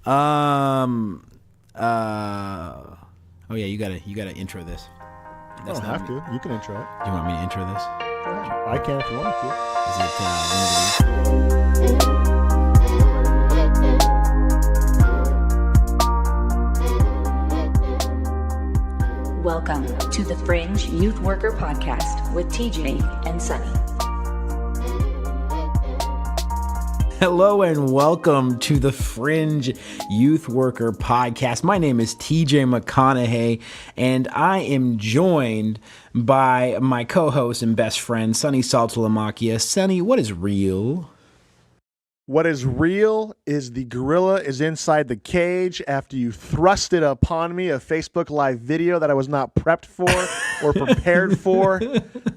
Oh yeah, you gotta intro this. I don't have to. You can intro it. Do you want me to intro this? I can if you want to. Is it Welcome to the Fringe Youth Worker Podcast with TJ and Sonny. Hello and welcome to the Fringe Youth Worker Podcast. My name is TJ McConaughey, and I am joined by my co-host and best friend, Sonny Saltalamacchia. Sonny, what is real? What is real is the gorilla is inside the cage after you thrust it upon me, a Facebook Live video that I was not prepped for or prepared for.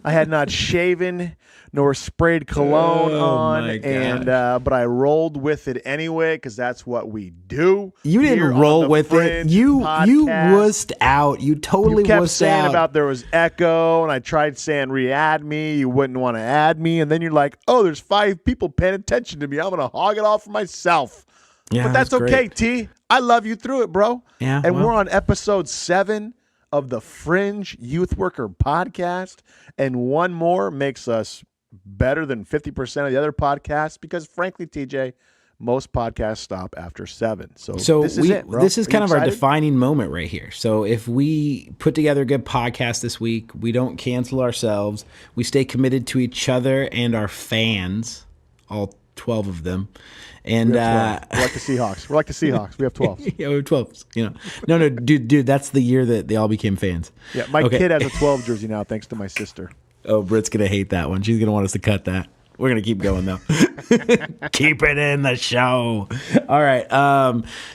I had not shaven nor sprayed cologne on, and but I rolled with it anyway because that's what we do. You didn't roll with it. You wussed out. You totally kept wussed saying out. About there was echo, and I tried saying re-add me. You wouldn't want to add me, and then you're like, oh, there's 5 people paying attention to me. I'm gonna hog it all for myself. Yeah, but that's okay, great. T. I love you through it, bro. Yeah, and we're on episode 7 of the Fringe Youth Worker Podcast, and one more makes us better than 50% of the other podcasts because, frankly, TJ, most podcasts stop after 7. So this is it, bro. This is kind of our defining moment right here. So if we put together a good podcast this week, we don't cancel ourselves. We stay committed to each other and our fans, all 12 of them. And we're like the Seahawks. We're like the Seahawks. We have 12. Yeah, we have 12. You know, no, dude, that's the year that they all became fans. Yeah, my kid has a 12 jersey now, thanks to my sister. Oh, Britt's going to hate that one. She's going to want us to cut that. We're going to keep going, though. Keep it in the show. All right.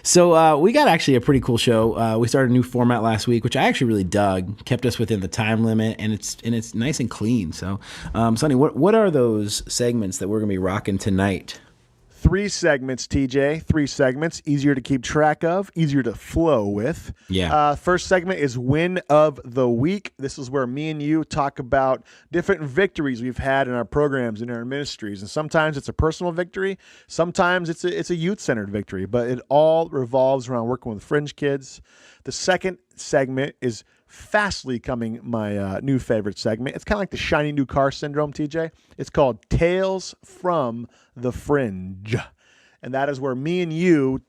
So we got actually a pretty cool show. We started a new format last week, which I actually really dug. Kept us within the time limit, and it's nice and clean. So, Sonny, what are those segments that we're going to be rocking tonight? 3 segments, TJ. 3 segments. Easier to keep track of. Easier to flow with. Yeah. First segment is Win of the Week. This is where me and you talk about different victories we've had in our programs, in our ministries. And sometimes it's a personal victory. Sometimes it's a youth-centered victory. But it all revolves around working with Fringe kids. The second segment is fastly coming my new favorite segment. It's kind of like the shiny new car syndrome, TJ. It's called Tales from the Fringe. And that is where me and you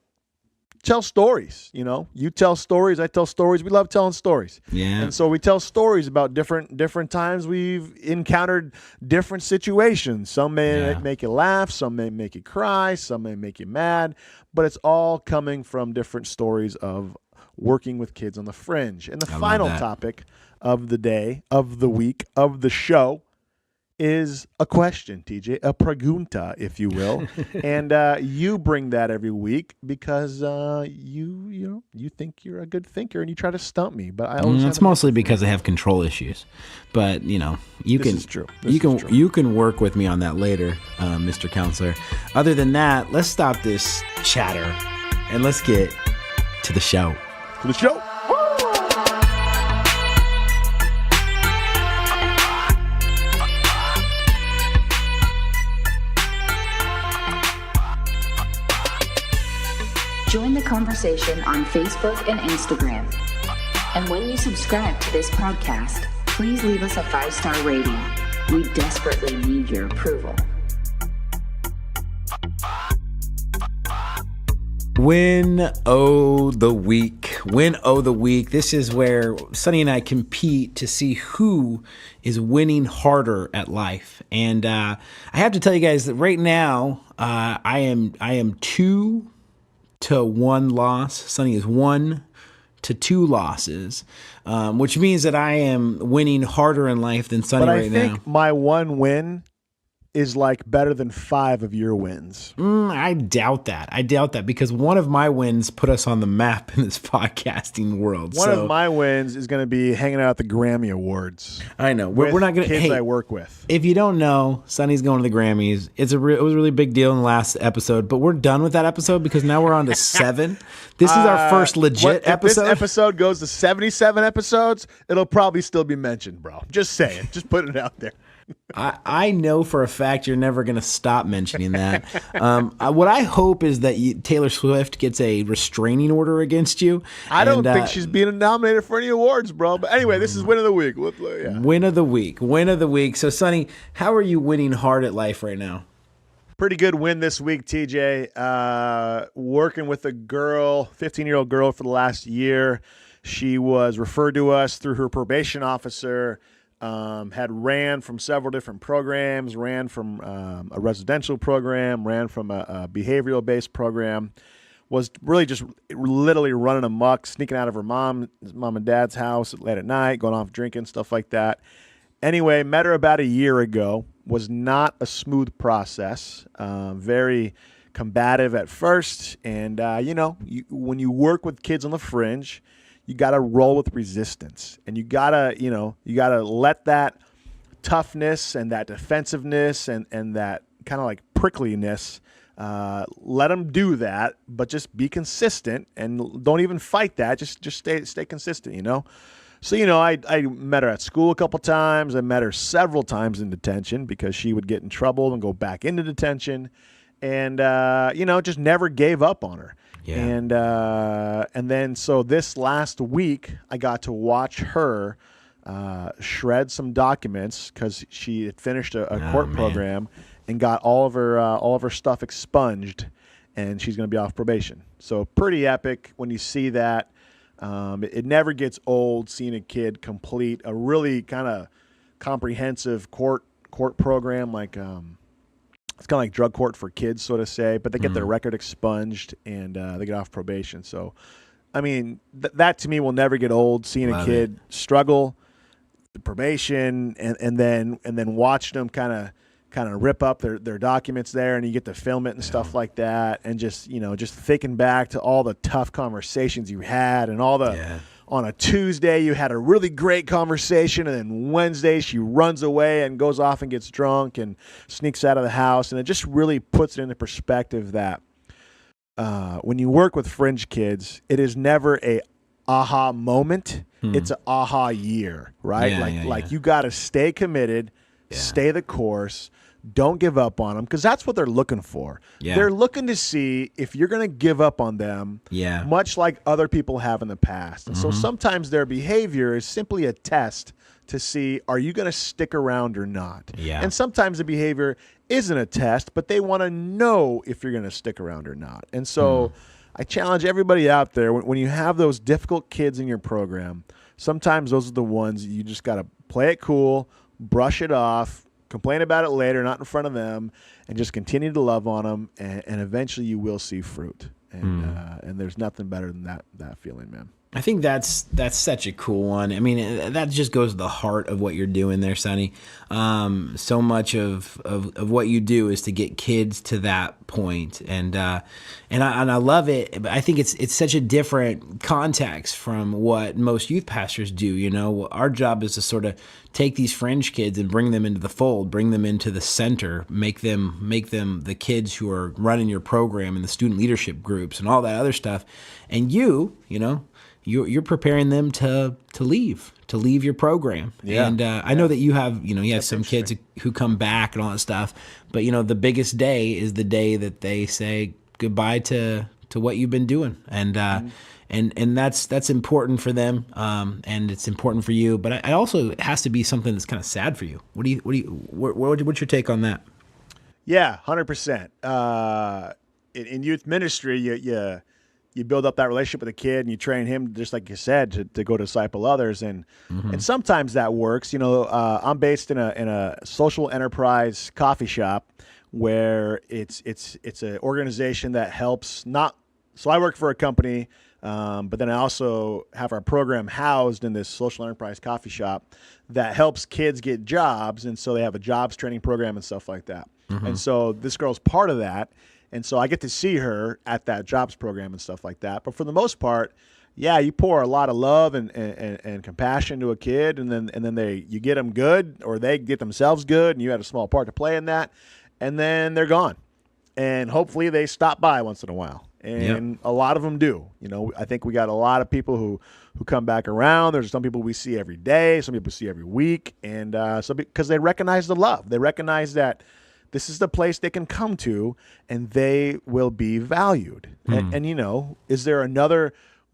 tell stories. You know, you tell stories, I tell stories. We love telling stories. Yeah. And so we tell stories about different times we've encountered different situations. Some may make you laugh, some may make you cry, some may make you mad, but it's all coming from different stories of working with kids on the Fringe. And the final topic of the day, of the week, of the show is a question, TJ, a pregunta, if you will. And you bring that every week because you think you're a good thinker and you try to stump me. But I always it's mostly because I have control issues. But you know, this is true. You can work with me on that later, Mr. Counselor. Other than that, let's stop this chatter and let's get to the show. To the show. Join the conversation on Facebook and Instagram. And when you subscribe to this podcast, please leave us a 5-star rating. We desperately need your approval. Win O the week. Win O the week. This is where Sonny and I compete to see who is winning harder at life. And I have to tell you guys that right now I am 2-1 loss. Sonny is 1-2 losses, which means that I am winning harder in life than Sonny right now. But I think my one win is like better than 5 of your wins. I doubt that because one of my wins put us on the map in this podcasting world. One of my wins is going to be hanging out at the Grammy Awards. I know. We're not going to. Kids I work with. If you don't know, Sonny's going to the Grammys. It was a really big deal in the last episode, but we're done with that episode because now we're on to 7. This is our first legit episode. If this episode goes to 77 episodes, it'll probably still be mentioned, bro. Just saying. Just putting it out there. I know for a fact you're never going to stop mentioning that. What I hope is that Taylor Swift gets a restraining order against you. I don't think she's being nominated for any awards, bro. But anyway, this is win of the week. Yeah. Win of the week. Win of the week. So, Sonny, how are you winning hard at life right now? Pretty good win this week, TJ. Working with a girl, 15-year-old girl for the last year. She was referred to us through her probation officer. Had ran from several different programs, ran from a residential program, ran from a behavioral-based program, was really just literally running amok, sneaking out of her mom and dad's house late at night, going off drinking, stuff like that. Anyway, met her about a year ago. Was not a smooth process, very combative at first. And, when you work with kids on the fringe, you got to roll with resistance, and you got to let that toughness and that defensiveness and that kind of like prickliness, let them do that, but just be consistent and don't even fight that. Just stay consistent, So, I met her at school a couple times. I met her several times in detention because she would get in trouble and go back into detention, and, just never gave up on her. Yeah. And then so this last week, I got to watch her shred some documents because she had finished a court program and got all of her stuff expunged, and she's going to be off probation. So pretty epic when you see that. It never gets old seeing a kid complete a really kind of comprehensive court program like. It's kind of like drug court for kids, so to say, but they get their record expunged and they get off probation. So, I mean, that to me will never get old. Seeing a kid struggle, the probation, and then watching them kind of rip up their documents there, and you get to film it and stuff like that, and just thinking back to all the tough conversations you had and all the. On a Tuesday, you had a really great conversation, and then Wednesday she runs away and goes off and gets drunk and sneaks out of the house. And it just really puts it into perspective that when you work with fringe kids, it is never a aha moment. It's an aha year, right? You got to stay committed, stay the course. Don't give up on them because that's what they're looking for. Yeah. They're looking to see if you're going to give up on them, much like other people have in the past. And so sometimes their behavior is simply a test to see, are you going to stick around or not? Yeah. And sometimes the behavior isn't a test, but they want to know if you're going to stick around or not. And so I challenge everybody out there, when you have those difficult kids in your program, sometimes those are the ones you just got to play it cool, brush it off, complain about it later, not in front of them, and just continue to love on them, and eventually you will see fruit. And there's nothing better than that feeling, man. I think that's such a cool one. I mean, that just goes to the heart of what you're doing there, Sonny. So much of what you do is to get kids to that point, and I love it. But I think it's such a different context from what most youth pastors do. Our job is to sort of take these fringe kids and bring them into the fold, bring them into the center, make them the kids who are running your program and the student leadership groups and all that other stuff. And you're preparing them to leave your program. Yeah. And I know that you have some kids who come back and all that stuff, but the biggest day is the day that they say goodbye to what you've been doing. And and that's important for them. And it's important for you, but it also has to be something that's kind of sad for you. What's your take on that? Yeah, 100%. In youth ministry, you build up that relationship with a kid and you train him, just like you said, to go disciple others. And sometimes that works. I'm based in a social enterprise coffee shop where it's an organization that helps so I work for a company, but then I also have our program housed in this social enterprise coffee shop that helps kids get jobs. And so they have a jobs training program and stuff like that. And so this girl's part of that. And so I get to see her at that jobs program and stuff like that. But for the most part, you pour a lot of love and compassion to a kid, and then you get them good, or they get themselves good, and you had a small part to play in that, and then they're gone. And hopefully they stop by once in a while. And a lot of them do. I think we got a lot of people who come back around. There's some people we see every day, some people see every week, and because they recognize the love. They recognize that this is the place they can come to, and they will be valued. And is there another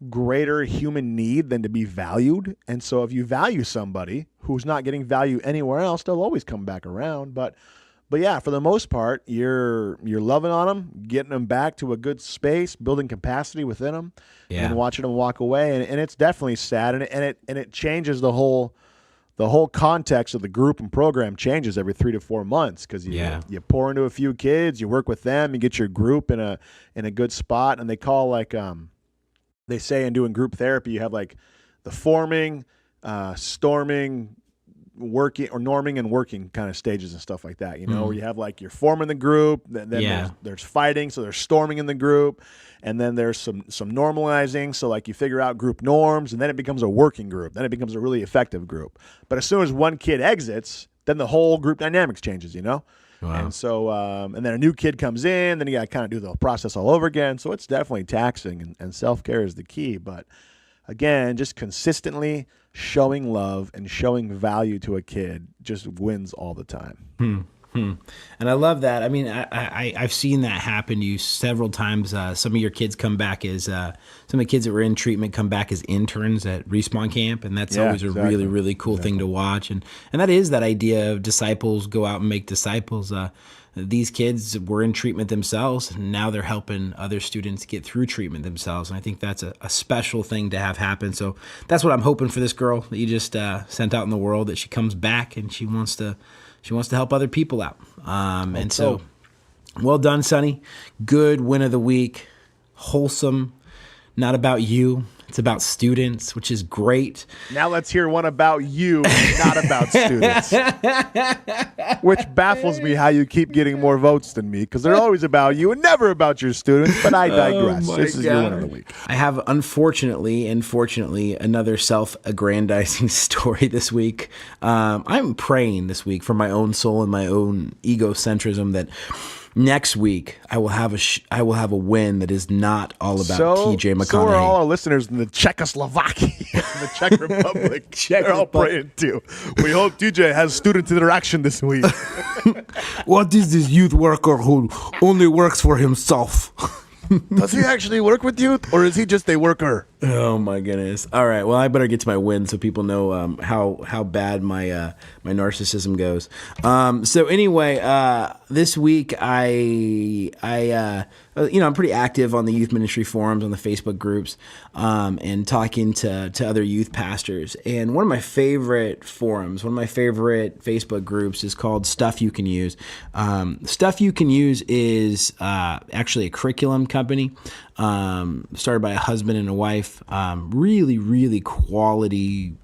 greater human need than to be valued? And so if you value somebody who's not getting value anywhere else, they'll always come back around. But yeah, for the most part, you're loving on them, getting them back to a good space, building capacity within them, and watching them walk away. And it's definitely sad, and it changes the whole context of the group and program changes every 3 to 4 months, because you pour into a few kids, you work with them, you get your group in a good spot, and they call they say in doing group therapy, you have like the forming, storming, working, or norming and working kind of stages and stuff like that, where you have like you're forming the group, then there's fighting, so there's storming in the group, and then there's some normalizing, so like you figure out group norms, and then it becomes a working group, then it becomes a really effective group. But as soon as one kid exits, then the whole group dynamics changes, Wow. And so and then a new kid comes in, then you got to kind of do the process all over again. So it's definitely taxing, and self-care is the key. But again, just consistently showing love and showing value to a kid just wins all the time. And I love that. I mean, I've seen that happen to you several times. Some of your kids come back as some of the kids that were in treatment come back as interns at Respawn Camp, and that's always a really, really cool thing to watch. And that is that idea of disciples go out and make disciples. These kids were in treatment themselves, and now they're helping other students get through treatment themselves. And I think that's a special thing to have happen. So that's what I'm hoping for this girl that you just sent out in the world, that she comes back and she wants to help other people out. And so well done, Sonny. Good win of the week. Wholesome. Not about you. It's about students, which is great. Now let's hear one about you, not about students. Which baffles me how you keep getting more votes than me, because they're always about you and never about your students, but I digress. This is your win of the week. I have, unfortunately and fortunately, another self-aggrandizing story this week. I'm praying this week for my own soul and my own egocentrism that next week I will have a win that is not all about TJ McConaughey. So are all our listeners in the Czechoslovakia, the Czech Republic. They're all praying too. We hope TJ has student interaction this week. What is this youth worker who only works for himself? Does he actually work with youth, or is he just a worker? Oh my goodness! All right, well, I better get to my win so people know how bad my narcissism goes. So anyway, this week I'm pretty active on the youth ministry forums, on the Facebook groups, and talking to other youth pastors. And one of my favorite forums, one of my favorite Facebook groups is called Stuff You Can Use. Stuff You Can Use is actually a curriculum company started by a husband and a wife. Really, really quality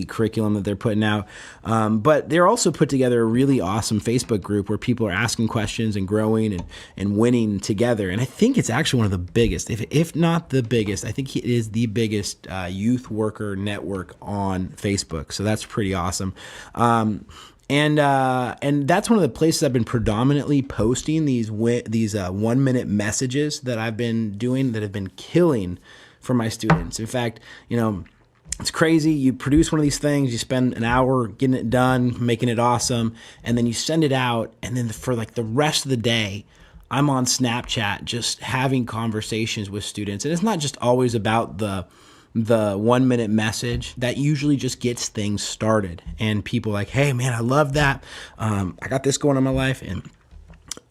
curriculum that they're putting out. But they're also put together a really awesome Facebook group where people are asking questions and growing and winning together. And I think it's actually one of the biggest, if not the biggest, I think it is the biggest youth worker network on Facebook. So that's pretty awesome. And that's one of the places I've been predominantly posting these 1 minute messages that I've been doing that have been killing for my students. In fact, it's crazy. You produce one of these things, you spend an hour getting it done, making it awesome, and then you send it out, and then for like the rest of the day, I'm on Snapchat just having conversations with students. And it's not just always about the 1 minute message. That usually just gets things started. And people like, hey man, I love that. I got this going on in my life, and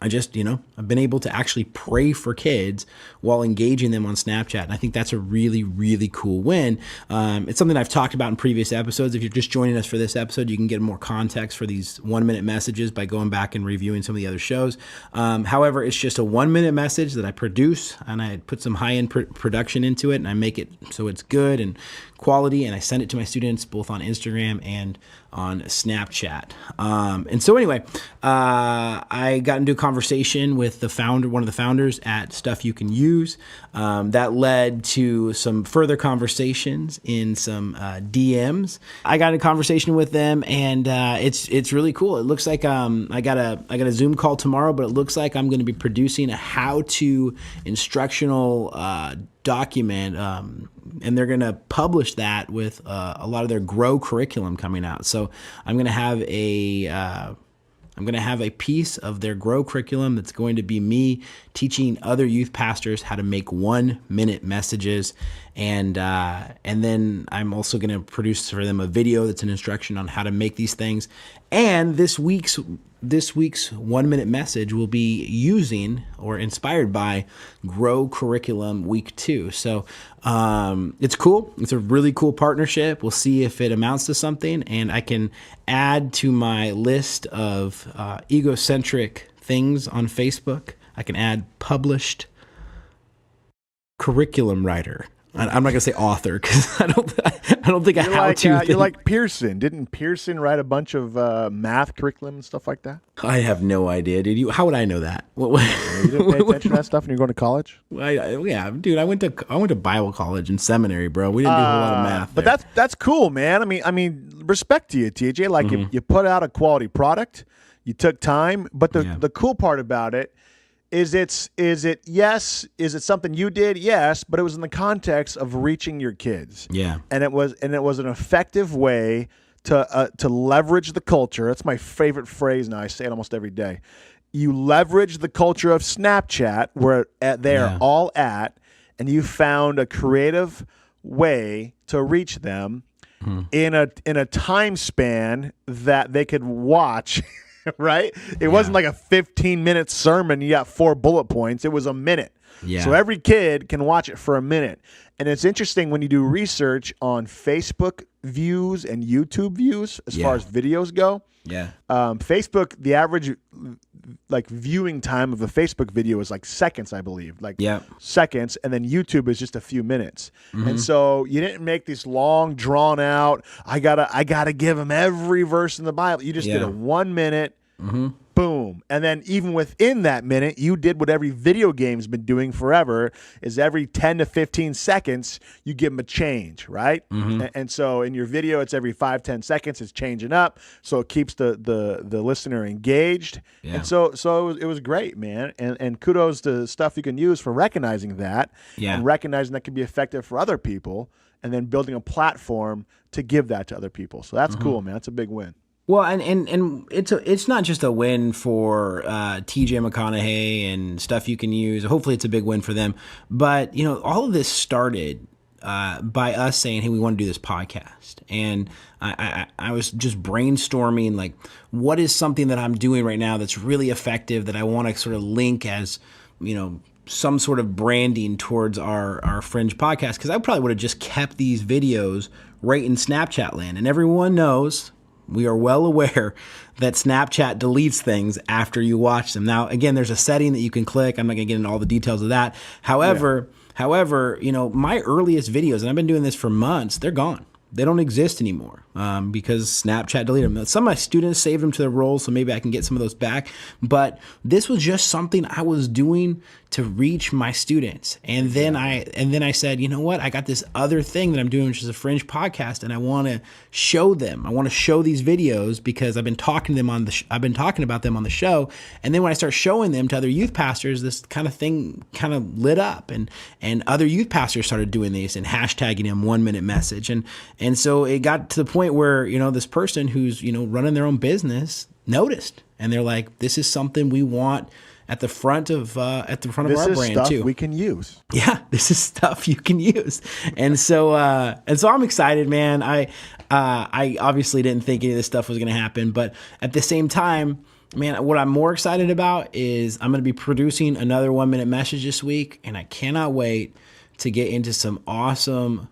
I just, I've been able to actually pray for kids while engaging them on Snapchat. And I think that's a really, really cool win. It's something I've talked about in previous episodes. If you're just joining us for this episode, you can get more context for these 1 minute messages by going back and reviewing some of the other shows. However, it's just a 1 minute message that I produce, and I put some high-end production into it, and I make it so it's good and quality, and I send it to my students both on Instagram and on Snapchat. And so anyway, I got into a conversation with one of the founders at Stuff You Can Use. That led to some further conversations in some DMs. I got in a conversation with them, and it's really cool. It looks like I got a Zoom call tomorrow, but it looks like I'm going to be producing a how-to instructional document, and they're going to publish that with a lot of their Grow curriculum coming out. So I'm going to have a piece of their Grow curriculum that's going to be me teaching other youth pastors how to make 1-minute messages, and then I'm also going to produce for them a video that's an instruction on how to make these things. And this week's 1-minute message will be using or inspired by Grow Curriculum Week 2. So it's cool. It's a really cool partnership. We'll see if it amounts to something, and I can add to my list of egocentric things on Facebook. I can add published curriculum writer. I'm not gonna say author because I don't think You're like Pearson. Didn't Pearson write a bunch of math curriculum and stuff like that? I have no idea. Did you? How would I know that? You didn't pay attention to that stuff when you're going to college? Yeah, dude. I went to Bible college and seminary, bro. We didn't do a whole lot of math. But that's cool, man. I mean, respect to you, TJ. Like you put out a quality product, you took time. But the cool part about it is it something you did? Yes, but it was in the context of reaching your kids. Yeah. And it was an effective way to leverage the culture. That's my favorite phrase now. I say it almost every day. You leverage the culture of Snapchat where they're all at, and you found a creative way to reach them in a time span that they could watch. Right? It wasn't like a 15-minute sermon. You got 4 bullet points. It was a minute. Yeah. So every kid can watch it for a minute. And it's interesting when you do research on Facebook views and YouTube views as far as videos go. Yeah. Facebook, the average viewing time of a Facebook video is like seconds, I believe. Seconds, and then YouTube is just a few minutes. And so you didn't make this long, drawn out, I gotta give them every verse in the Bible. You just did a 1 minute, boom. And then even within that minute, you did what every video game's been doing forever, is every 10 to 15 seconds, you give them a change, right? And so in your video, it's every 5-10 seconds, it's changing up. So it keeps the listener engaged. Yeah. And so it was great, man. And kudos to Stuff You Can Use for recognizing that and recognizing that can be effective for other people, and then building a platform to give that to other people. So that's cool, man. That's a big win. Well, and it's not just a win for TJ McConaughey and Stuff You Can Use. Hopefully, it's a big win for them. But all of this started by us saying, "Hey, we want to do this podcast," and I was just brainstorming like, what is something that I'm doing right now that's really effective that I want to sort of link as some sort of branding towards our Fringe podcast, because I probably would have just kept these videos right in Snapchat land, and everyone knows. We are well aware that Snapchat deletes things after you watch them. Now, again, there's a setting that you can click. I'm not going to get into all the details of that. However, my earliest videos, and I've been doing this for months, they're gone. They don't exist anymore because Snapchat deleted them. Some of my students saved them to their rolls, so maybe I can get some of those back. But this was just something I was doing to reach my students. And then I said, you know what? I got this other thing that I'm doing, which is a Fringe podcast, and I want to show them. I want to show these videos because I've been talking to them I've been talking about them on the show. And then when I start showing them to other youth pastors, this kind of thing kind of lit up, and other youth pastors started doing these and hashtagging them 1 minute message. And so it got to the point where, this person who's, running their own business noticed, and they're like, this is something we want at the front of our brand too. This is stuff we can use. Yeah, this is stuff you can use. And so I'm excited, man. I obviously didn't think any of this stuff was going to happen, but at the same time, man, what I'm more excited about is I'm going to be producing another 1 minute message this week, and I cannot wait to get into some awesome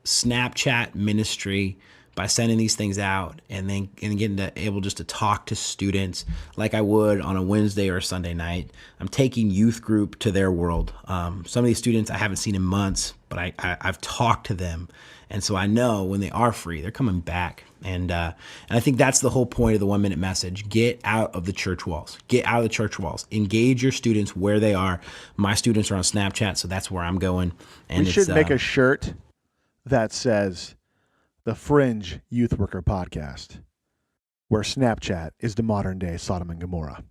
Snapchat ministry by sending these things out and then getting able just to talk to students like I would on a Wednesday or a Sunday night. I'm taking youth group to their world. Some of these students I haven't seen in months, but I've talked to them. And so I know when they are free, they're coming back. And I think that's the whole point of the 1 minute message. Get out of the church walls. Get out of the church walls. Engage your students where they are. My students are on Snapchat, so that's where I'm going. And we should make a shirt that says the Fringe Youth Worker Podcast, where Snapchat is the modern day Sodom and Gomorrah.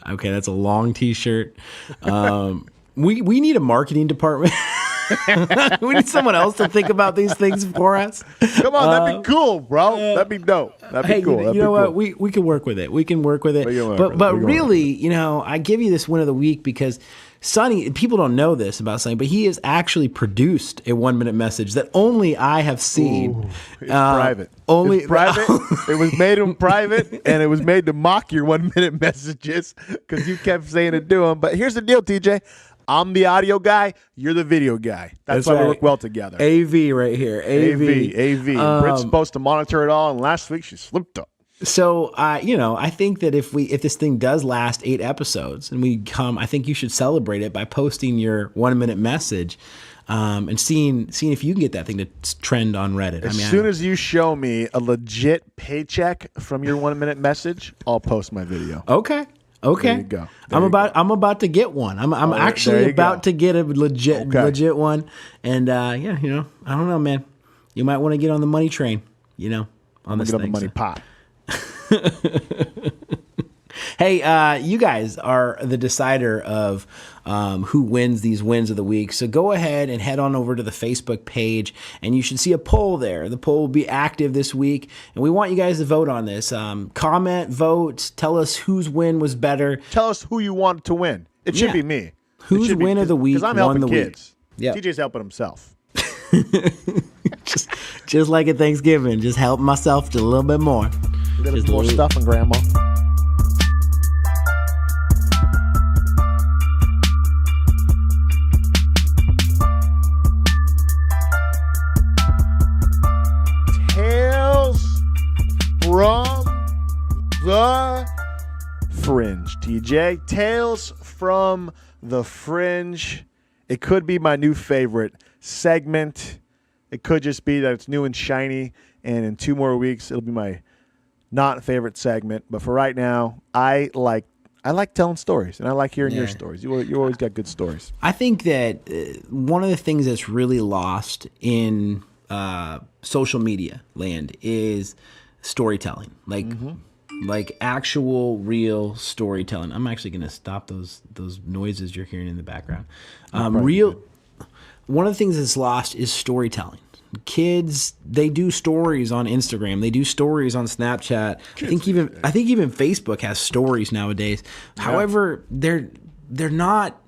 Okay, that's a long T-shirt. We need a marketing department. We need someone else to think about these things for us. Come on, that'd be cool, bro. That'd be dope. That'd be cool. You know what? We can work with it. We can work with it. But really, I give you this win of the week because Sonny, people don't know this about Sonny, but he has actually produced a 1 minute message that only I have seen. Ooh, it's private. It's private. It was made in private, and it was made to mock your 1 minute messages because you kept saying it to him. But here's the deal, TJ. I'm the audio guy. You're the video guy. That's why we work well together. AV right here. AV. Brit's supposed to monitor it all, and last week she slipped up. So, I think that if this thing does last 8 episodes and we come, I think you should celebrate it by posting your 1 minute message and seeing if you can get that thing to trend on Reddit. As soon as you show me a legit paycheck from your 1 minute message, I'll post my video. Okay. There you go. I'm about to get one. I'm actually about to get a legit one. And I don't know, man. You might want to get on the money train, on this thing. Get on the money pot. Hey, you guys are the decider of who wins these wins of the week. So go ahead and head on over to the Facebook page, and you should see a poll there. The poll will be active this week, and we want you guys to vote on this. Comment, vote, tell us whose win was better. Tell us who you want to win. It should be me. Whose win of the week because I'm helping won the kids. Week. Yep. TJ's helping himself. just like at Thanksgiving, just help myself just a little bit more. A little bit more stuffing, Grandma. Tales from the Fringe, TJ. Tales from the Fringe. It could be my new favorite segment. It could just be that it's new and shiny, and in 2 more weeks, it'll be my not favorite segment. But for right now, I like telling stories, and I like hearing your stories. You always got good stories. I think that one of the things that's really lost in social media land is storytelling, like actual real storytelling. I'm actually going to stop those noises you're hearing in the background. One of the things that's lost is storytelling. Kids, they do stories on Instagram. They do stories on Snapchat. I think even Facebook has stories nowadays. Yeah. However, they're not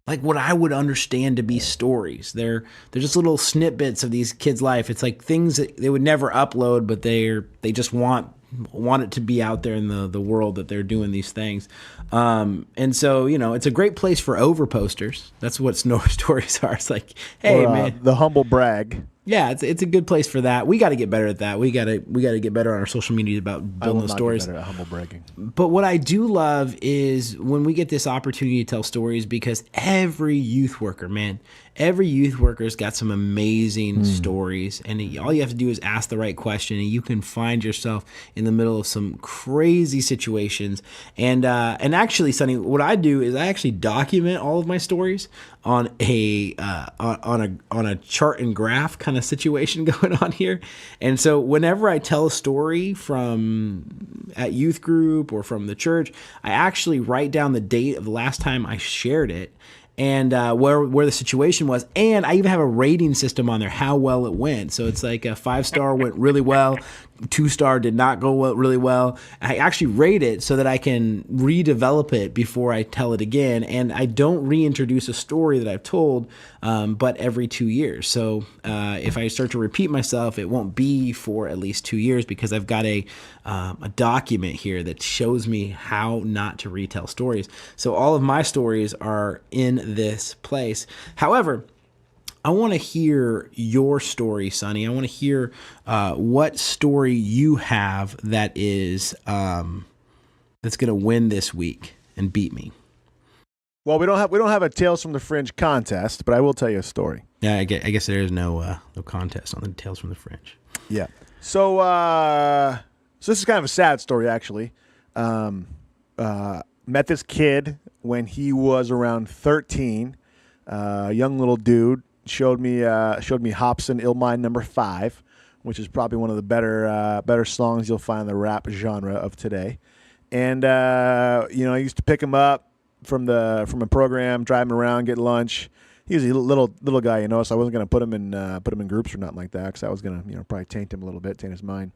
like what I would understand to be stories. They're just little snippets of these kids' life. It's like things that they would never upload, but they just want it to be out there in the world that they're doing these things. And so, it's a great place for overposters. That's what stories are. It's like, hey, man. The humble brag. Yeah, it's a good place for that. We got to get better at that. We got to get better on our social media about building those stories. Get better at humble bragging. But what I do love is when we get this opportunity to tell stories, because every youth worker, every youth worker's got some amazing stories, and all you have to do is ask the right question, and you can find yourself in the middle of some crazy situations. And actually, Sonny, what I do is I actually document all of my stories on a chart and graph kind of situation going on here. And so whenever I tell a story from at youth group or from the church, I actually write down the date of the last time I shared it and where the situation was. And I even have a rating system on there, how well it went. So it's like a 5-star went really well, 2-star did not go really well. I actually rate it so that I can redevelop it before I tell it again. And I don't reintroduce a story that I've told, but every 2 years. So if I start to repeat myself, it won't be for at least 2 years, because I've got a document here that shows me how not to retell stories. So all of my stories are in this place. However, I want to hear your story, Sonny. I want to hear what story you have that is that's going to win this week and beat me. Well, we don't have a Tales from the Fringe contest, but I will tell you a story. Yeah, I guess there is no contest on the Tales from the Fringe. Yeah. So this is kind of a sad story, actually. Met this kid when he was around 13. Young little dude. Showed me Hobson Illmind number 5, which is probably one of the better songs you'll find in the rap genre of today. And I used to pick him up from a program, drive him around, get lunch. He was a little guy, so I wasn't gonna put him in groups or nothing like that, because I was gonna probably taint him a little bit, taint his mind.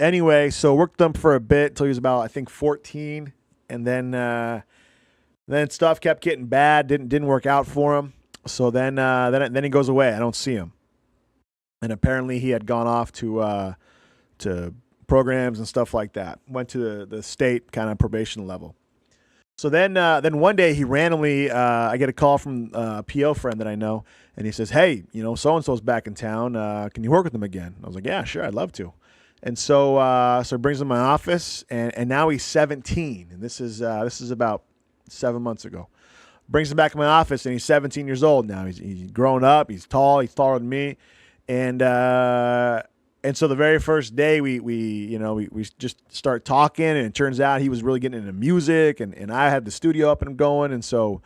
Anyway, so worked with him for a bit until he was about, I think, 14, and then stuff kept getting bad. Didn't work out for him. So then he goes away. I don't see him, and apparently he had gone off to programs and stuff like that. Went to the state kind of probation level. So then one day he randomly, I get a call from a PO friend that I know, and he says, "Hey, so and so's back in town. Can you work with him again?" I was like, "Yeah, sure, I'd love to." And so he brings him to my office, and now he's 17, and this is about 7 months ago. Brings him back to my office, and he's 17 years old now. He's grown up. He's tall. He's taller than me, and so the very first day we just start talking, and it turns out he was really getting into music, and I had the studio up and going, and so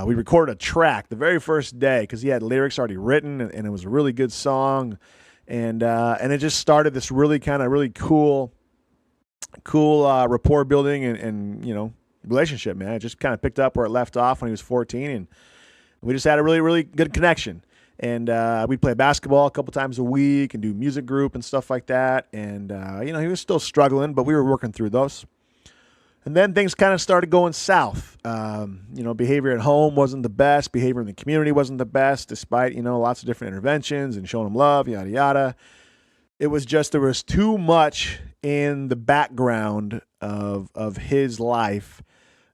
we recorded a track the very first day because he had lyrics already written, and it was a really good song, and it just started this really cool rapport building and relationship, man. It just kind of picked up where it left off when he was 14, and we just had a really, really good connection. And we'd play basketball a couple times a week and do music group and stuff like that. And, he was still struggling, but we were working through those. And then things kind of started going south. Behavior at home wasn't the best. Behavior in the community wasn't the best, despite, lots of different interventions and showing him love, yada, yada. It was just there was too much in the background of his life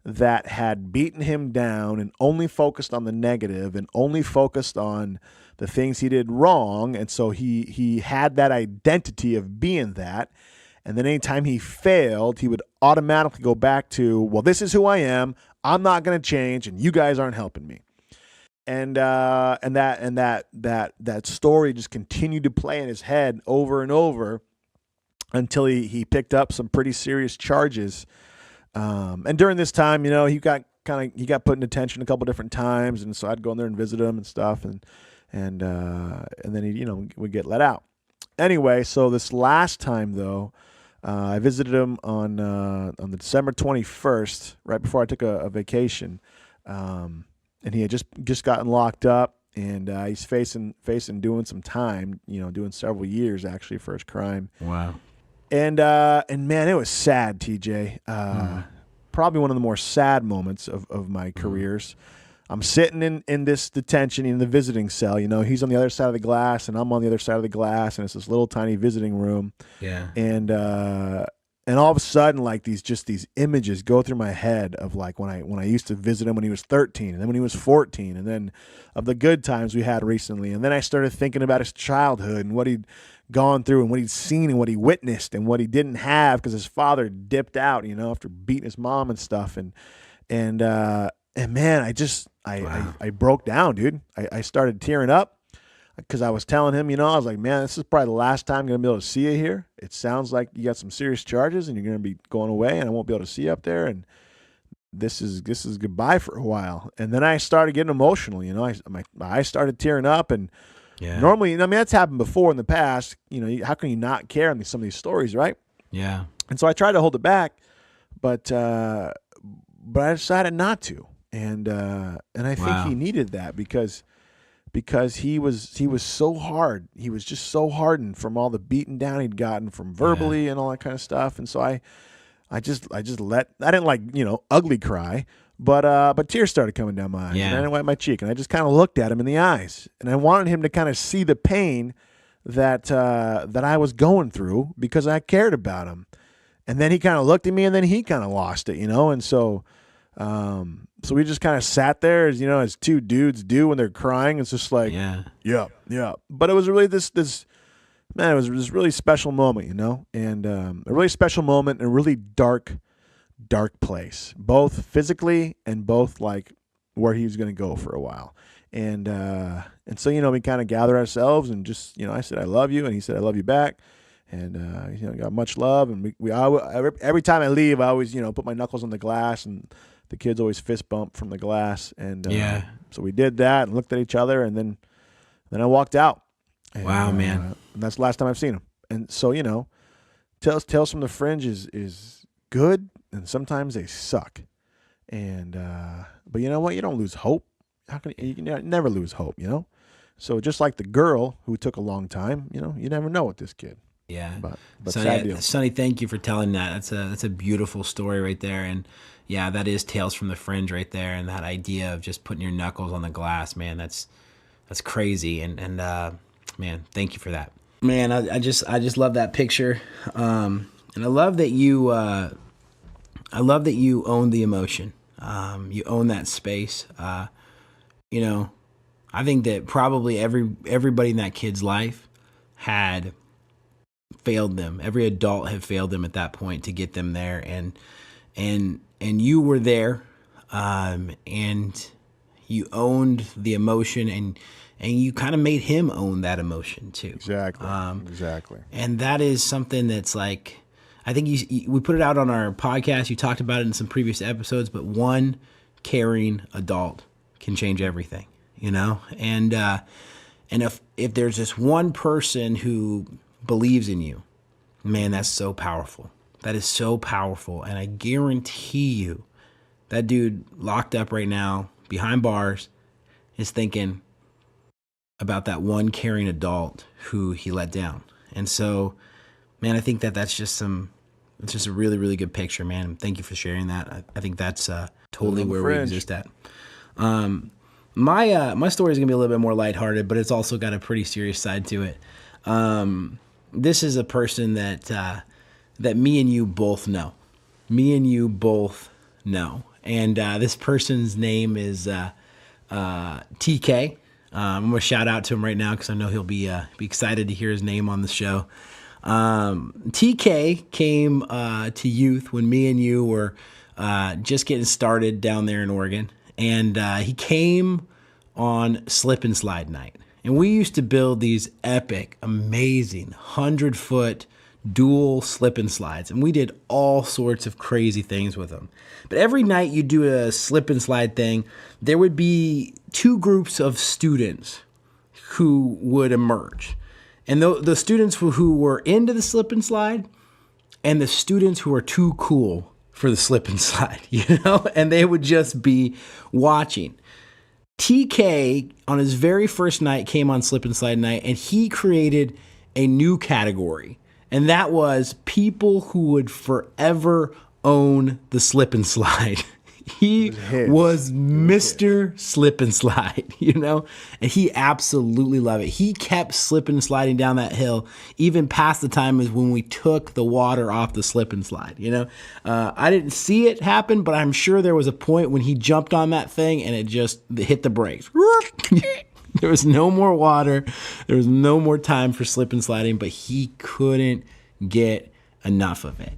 that had beaten him down and only focused on the negative and only focused on the things he did wrong. And so he had that identity of being that. And then anytime he failed, he would automatically go back to, well, this is who I am. I'm not going to change, and you guys aren't helping me. And that story just continued to play in his head over and over until he picked up some pretty serious charges. And during this time, he got put in detention a couple different times, and so I'd go in there and visit him and stuff, and then he would get let out. Anyway, so this last time though, I visited him on the December 21st, right before I took a vacation, and he had just gotten locked up, and he's facing doing some time, doing several years actually for his crime. Wow. And man, it was sad, TJ. Probably one of the more sad moments of my careers. I'm sitting in this detention in the visiting cell. He's on the other side of the glass, and I'm on the other side of the glass, and it's this little tiny visiting room. Yeah. And all of a sudden, like these images go through my head of like when I used to visit him when he was 13, and then when he was 14, and then of the good times we had recently. And then I started thinking about his childhood and what he'd gone through and what he'd seen and what he witnessed and what he didn't have because his father dipped out, after beating his mom and stuff. And man, I broke down, dude. I started tearing up because I was telling him, I was like, man, this is probably the last time I'm going to be able to see you here. It sounds like you got some serious charges and you're going to be going away and I won't be able to see you up there. And this is goodbye for a while. And then I started getting emotional, my eyes started tearing up. And yeah. Normally, that's happened before in the past. How can you not care on some of these stories, right? Yeah. And so I tried to hold it back, but I decided not to. And I think he needed that because he was so hard. He was just so hardened from all the beating down he'd gotten from verbally and all that kind of stuff. And so I just I didn't ugly cry, but tears started coming down my eyes, and I didn't wipe my cheek, and I just kind of looked at him in the eyes, and I wanted him to kind of see the pain that I was going through because I cared about him. And then he kind of looked at me, and then he kind of lost it, and so So we just kind of sat there, as as two dudes do when they're crying. It's just like, yeah. But it was really this man. It was this really special moment, and a really special moment in a really dark place, both physically and both like where he was going to go for a while. And so we kind of gathered ourselves and just I said I love you, and he said I love you back. And got much love, and we every time I leave, I always put my knuckles on the glass, and the kids always fist bump from the glass, and so we did that and looked at each other, and then I walked out. And, wow, man, and that's the last time I've seen him. And so Tales from the Fringe is good, and sometimes they suck, and but you know what? You don't lose hope. How can you never lose hope? So just like the girl who took a long time, you never know with this kid. Yeah, but Sonny, thank you for telling that. That's a beautiful story right there, and yeah, that is Tales from the Fringe right there, and that idea of just putting your knuckles on the glass, man, that's crazy, and man, thank you for that, man. I just love that picture, and I love that you own the emotion, you own that space, I think that probably everybody in that kid's life had failed them. Every adult had failed them at that point to get them there, and you were there, and you owned the emotion, and you kind of made him own that emotion too. Exactly. And that is something that's like, I think we put it out on our podcast. You talked about it in some previous episodes, but one caring adult can change everything, and if there's this one person who believes in you, man, that's so powerful. That is so powerful. And I guarantee you that dude locked up right now behind bars is thinking about that one caring adult who he let down. And so, man, I think that's just it's just a really, really good picture, man. Thank you for sharing that. I think that's totally where we exist at. My story is gonna be a little bit more lighthearted, but it's also got a pretty serious side to it. This is a person that me and you both know. And this person's name is TK. I'm gonna shout out to him right now because I know he'll be excited to hear his name on the show. TK came to youth when me and you were just getting started down there in Oregon, and he came on slip and slide night. And we used to build these epic, amazing 100-foot dual slip and slides. And we did all sorts of crazy things with them. But every night you do a slip and slide thing, there would be two groups of students who would emerge. And the students who were into the slip and slide, and the students who are too cool for the slip and slide, and they would just be watching. TK, on his very first night, came on Slip and Slide Night, and he created a new category, and that was people who would forever own the slip and slide. He was Mr. Slip and Slide, and he absolutely loved it. He kept slipping and sliding down that hill, even past the time is when we took the water off the slip and slide. I didn't see it happen, but I'm sure there was a point when he jumped on that thing and it just hit the brakes. There was no more water. There was no more time for slip and sliding, but he couldn't get enough of it.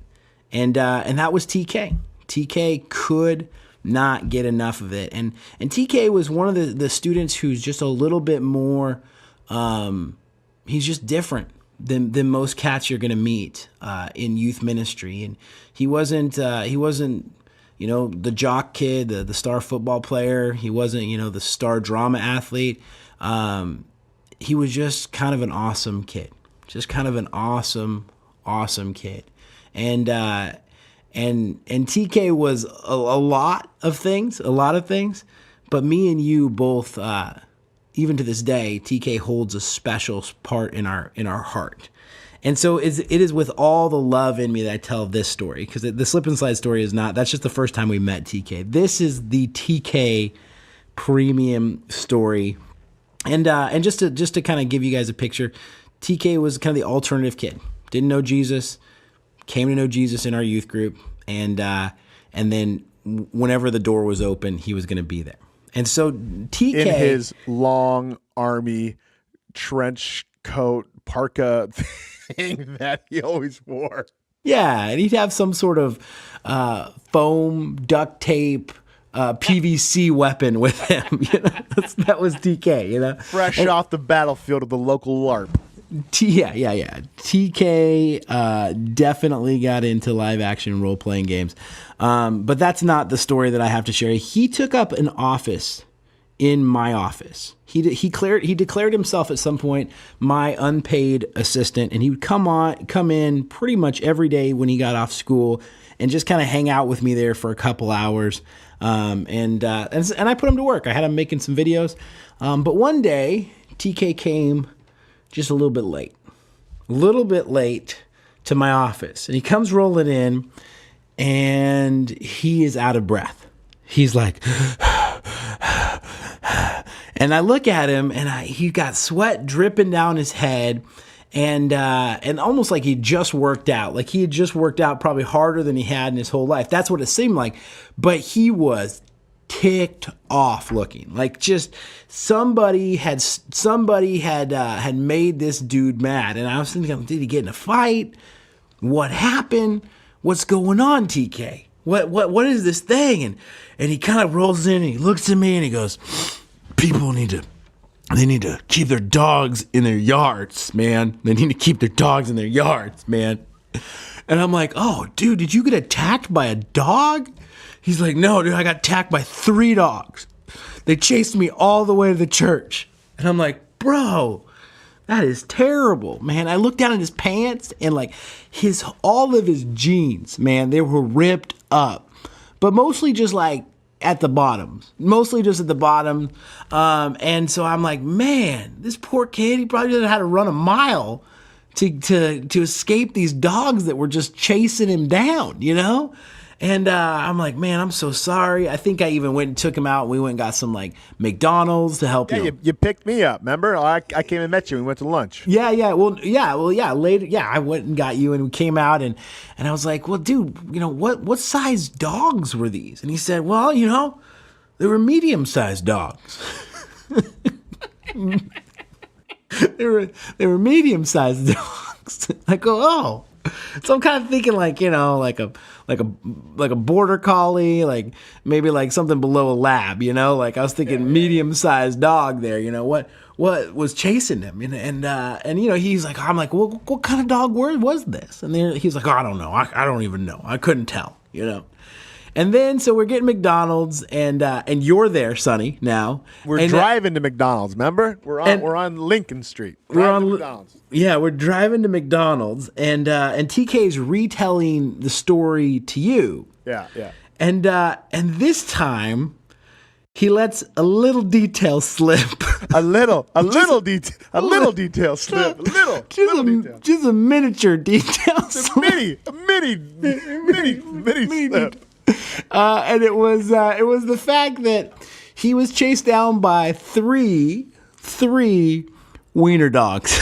And that was TK. TK could not get enough of it. And TK was one of the students who's just a little bit more, he's just different than most cats you're going to meet in youth ministry. And he wasn't the jock kid, the star football player. He wasn't, the star drama athlete. He was just kind of an awesome kid, awesome kid. And TK was a lot of things, but me and you both, even to this day, TK holds a special part in our heart. And so it is with all the love in me that I tell this story, because the slip and slide story that's just the first time we met TK. This is the TK premium story. And just to kind of give you guys a picture, TK was kind of the alternative kid. Didn't know Jesus, came to know Jesus in our youth group, and then whenever the door was open, he was going to be there. And so TK, in his long army trench coat parka thing that he always wore. yeah, and he'd have some sort of foam, duct tape, PVC weapon with him. You know, that was TK. You know, Fresh off the battlefield of the local LARP. Yeah. TK definitely got into live action role playing games, but that's not the story that I have to share. He took up an office in my office. He declared himself at some point my unpaid assistant, and he would come in pretty much every day when he got off school and just kind of hang out with me there for a couple hours. And I put him to work. I had him making some videos, but one day TK came just a little bit late to my office. And he comes rolling in, and he is out of breath. He's like, and I look at him, and he got sweat dripping down his head, and almost like he just worked out. Like he had just worked out probably harder than he had in his whole life. That's what it seemed like. But he was ticked off looking, like just somebody had made this dude mad. And I was thinking, did he get in a fight? What happened? What's going on, TK? What is this thing? And he kind of rolls in and he looks at me and he goes, people need to keep their dogs in their yards, man. They need to keep their dogs in their yards, man. And I'm like, oh, dude, did you get attacked by a dog? He's like, no, dude, I got attacked by 3 dogs. They chased me all the way to the church. And I'm like, bro, that is terrible, man. I looked down at his pants and like all of his jeans, man, they were ripped up, but mostly just like at the bottom. And so I'm like, man, this poor kid, he probably didn't have to run a mile to escape these dogs that were just chasing him down, you know? And I'm like, man, I'm so sorry. I think I even went and took him out. We went and got some like McDonald's to help him. You picked me up, remember? I came and met you. We went to lunch. Yeah. Later, I went and got you, and we came out, and I was like, well, dude, you know what size dogs were these? And he said, well, you know, they were medium-sized dogs. They were medium-sized dogs. I go, oh. So I'm kind of thinking like, you know, like a border collie, like maybe like something below a lab, you know, like I was thinking medium-sized dog there, you know, what was chasing him, and you know, he's like, I'm like, well, what kind of dog was this? And then he's like, oh, I don't know, I don't even know, I couldn't tell, you know. And then, so we're getting McDonald's, and you're there, Sonny, now. We're driving to McDonald's, remember? We're on Lincoln Street. We're on McDonald's. Yeah, we're driving to McDonald's, and TK's retelling the story to you. Yeah. And this time, he lets a little detail slip. a little detail slip. Just a miniature detail slip. A mini slip. And it was the fact that he was chased down by three wiener dogs.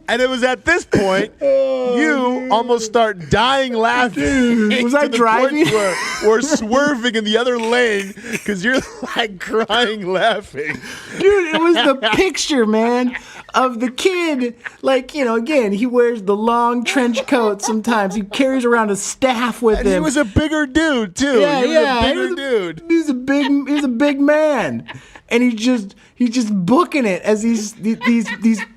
And it was at this point you almost start dying laughing. Was I driving? We're swerving in the other lane because you're like crying laughing. Dude, it was the picture, man, of the kid. Like, you know, again, he wears the long trench coat sometimes. He carries around a staff with him. He was a bigger dude, too. Yeah, He's a big man. And he's just booking it as these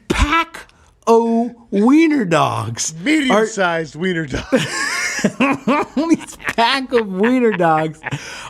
pack o wiener dogs, medium-sized wiener dogs. These pack of wiener dogs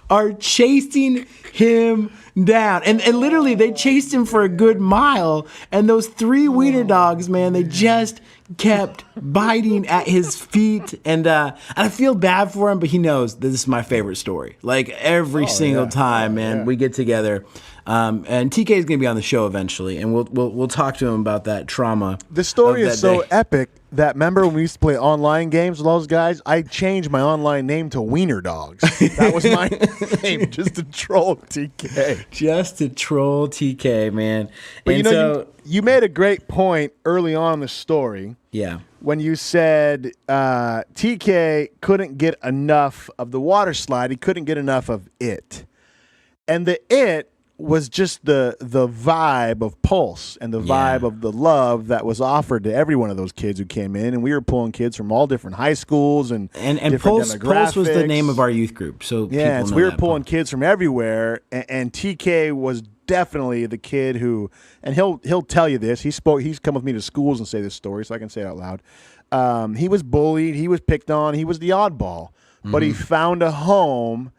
are chasing him down, and literally they chased him for a good mile. And those 3 wiener dogs, man, they just kept biting at his feet, and I feel bad for him, but he knows this is my favorite story. Like every single time, man, we get together. And TK is going to be on the show eventually, and we'll talk to him about that trauma. The story is so epic that, remember when we used to play online games with those guys? I changed my online name to Wiener Dogs. That was my name, just to troll TK. Just to troll TK, man. But you made a great point early on in the story Yeah. when you said TK couldn't get enough of the water slide. He couldn't get enough of it. And the it was just the vibe of Pulse and the vibe of the love that was offered to every one of those kids who came in. And we were pulling kids from all different high schools and different Pulse was the name of our youth group. So yeah, people so know we were that, pulling Pulse. kids from everywhere. And TK was definitely the kid who, and he'll tell you this. He's come with me to schools and say this story, so I can say it out loud. He was bullied. He was picked on. He was the oddball. But he found a home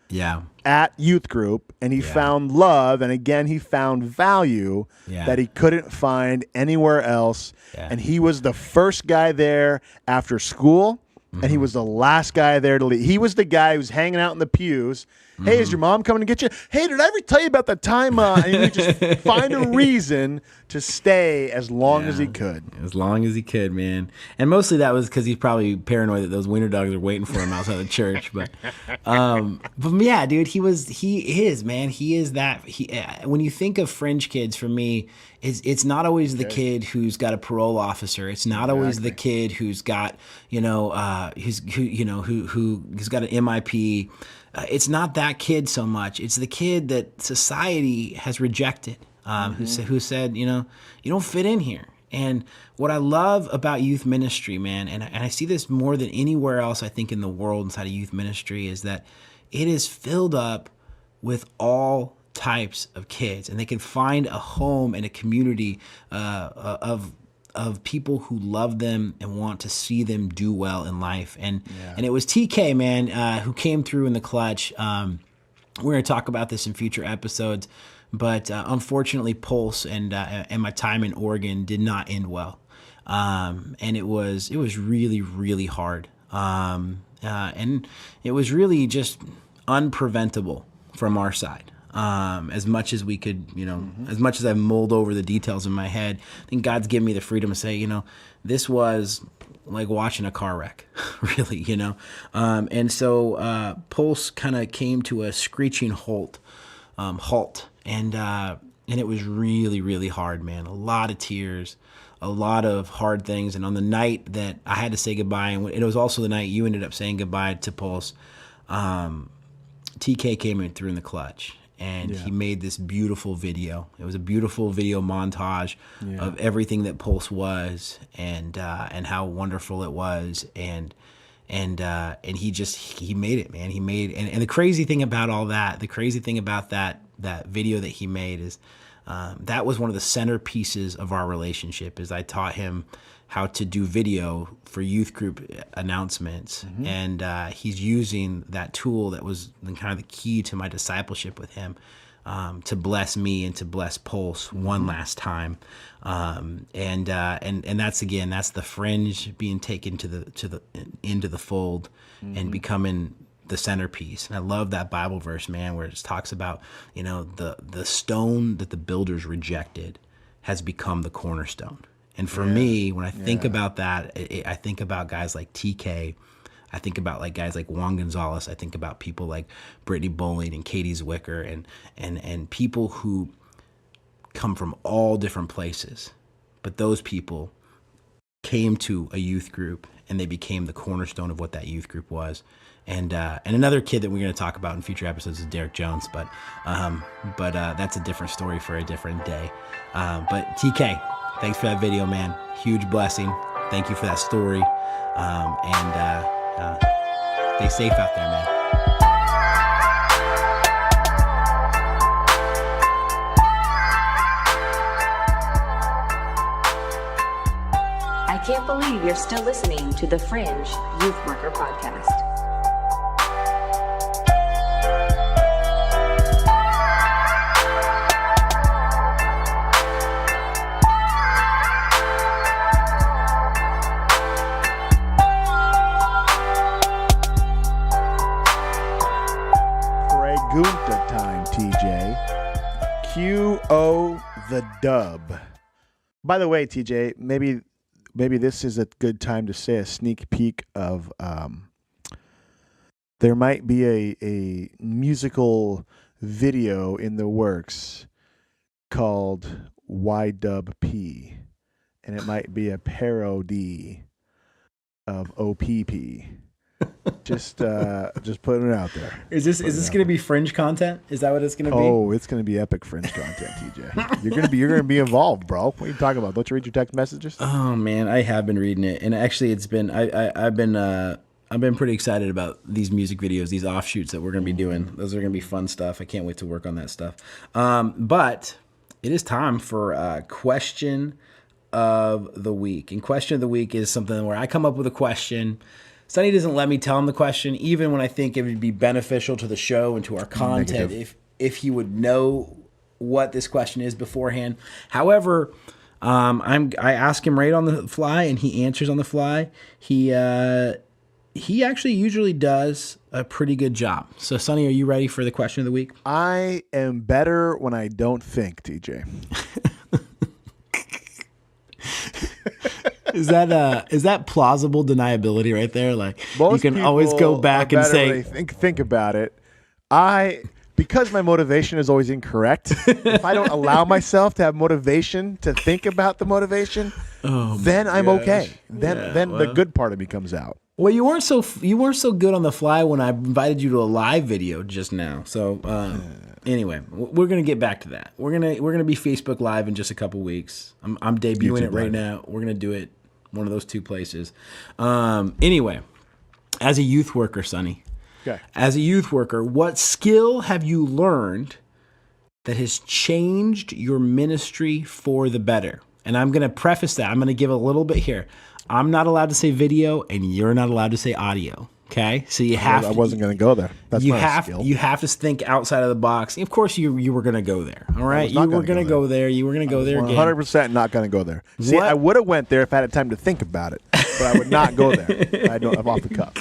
at youth group, and he found love, and again, he found value that he couldn't find anywhere else. Yeah. And he was the first guy there after school, and he was the last guy there to leave. He was the guy who's hanging out in the pews. Hey, is your mom coming to get you? Hey, did I ever tell you about the time? And he would just find a reason to stay as long as he could. As long as he could, man. And mostly that was because he's probably paranoid that those wiener dogs are waiting for him outside the church. But yeah, dude, he is, man. He is that. When you think of Fringe kids, for me, it's not always the kid who's got a parole officer. It's not always the kid who's got, who's got an MIP. It's not that kid so much. It's the kid that society has rejected, who said, you don't fit in here. And what I love about youth ministry, man, and I see this more than anywhere else, I think, in the world inside of youth ministry, is that it is filled up with all types of kids, and they can find a home and a community of people who love them and want to see them do well in life. And it was TK, man, who came through in the clutch. We're going to talk about this in future episodes, but unfortunately, Pulse and my time in Oregon did not end well. And it was really, really hard. And it was really just unpreventable from our side. As much as we could, as much as I mulled over the details in my head, I think God's given me the freedom to say, this was like watching a car wreck, really, and so Pulse kind of came to a screeching halt, and it was really, really hard, man. A lot of tears, a lot of hard things, and on the night that I had to say goodbye, and it was also the night you ended up saying goodbye to Pulse, TK came in through in the clutch. And he made this beautiful video. It was a beautiful video montage of everything that Pulse was, and how wonderful it was, and he made it, man. He made, and the crazy thing about all that, that video that he made is that was one of the centerpieces of our relationship. Is I taught him how to do video for youth group announcements. And he's using that tool that was kind of the key to my discipleship with him, to bless me and to bless Pulse one last time. And that's the Fringe being taken into the fold and becoming the centerpiece. And I love that Bible verse, man, where it talks about, the stone that the builders rejected has become the cornerstone. And for me, when I think about that, I think about guys like TK. I think about like guys like Juan Gonzalez. I think about people like Brittany Bowling and Katie Zwicker and people who come from all different places. But those people came to a youth group and they became the cornerstone of what that youth group was. And another kid that we're going to talk about in future episodes is Derek Jones. But that's a different story for a different day. But TK, thanks for that video, man. Huge blessing. Thank you for that story. Stay safe out there, man. I can't believe you're still listening to the Fringe Youth Worker Podcast. Pregunta time, TJ. QO the dub. By the way, TJ, maybe this is a good time to say a sneak peek of there might be a musical video in the works called YWP. and it might be a parody of OPP. Just putting it out there. Is this going to be Fringe content? Is that what it's going to be? Oh, it's going to be epic Fringe content, TJ. You're going to be involved, bro. What are you talking about? Don't you read your text messages? Oh man, I have been reading it, and actually, I've been pretty excited about these music videos, these offshoots that we're going to be doing. Those are going to be fun stuff. I can't wait to work on that stuff. But it is time for question of the week, and question of the week is something where I come up with a question. Sonny doesn't let me tell him the question, even when I think it would be beneficial to the show and to our content if he would know what this question is beforehand. However, I ask him right on the fly, and he answers on the fly. He actually usually does a pretty good job. So, Sonny, are you ready for the question of the week? I am better when I don't think, TJ. Is that plausible deniability right there? Like, Most you can always go back and say, think about it. Because my motivation is always incorrect. If I don't allow myself to have motivation to think about the motivation, then I'm okay. Then the good part of me comes out. Well, you weren't so good on the fly when I invited you to a live video just now. So anyway, we're gonna get back to that. We're gonna be Facebook Live in just a couple weeks. I'm debuting YouTube it right Live. now. We're gonna do it one of those two places. Anyway, as a youth worker, Sonny. Okay. As a youth worker, what skill have you learned that has changed your ministry for the better? And I'm going to preface that. I'm going to give a little bit here. I'm not allowed to say video, and you're not allowed to say audio. Okay, so you have. I wasn't going to go there. That's you not have a skill. you have to think outside of the box. Of course, you were going to go there. All right, you were going to go there. You were going to go there again. 100% not going to go there. See, What? I would have went there if I had time to think about it, but I would not go there. I'm off the cuff.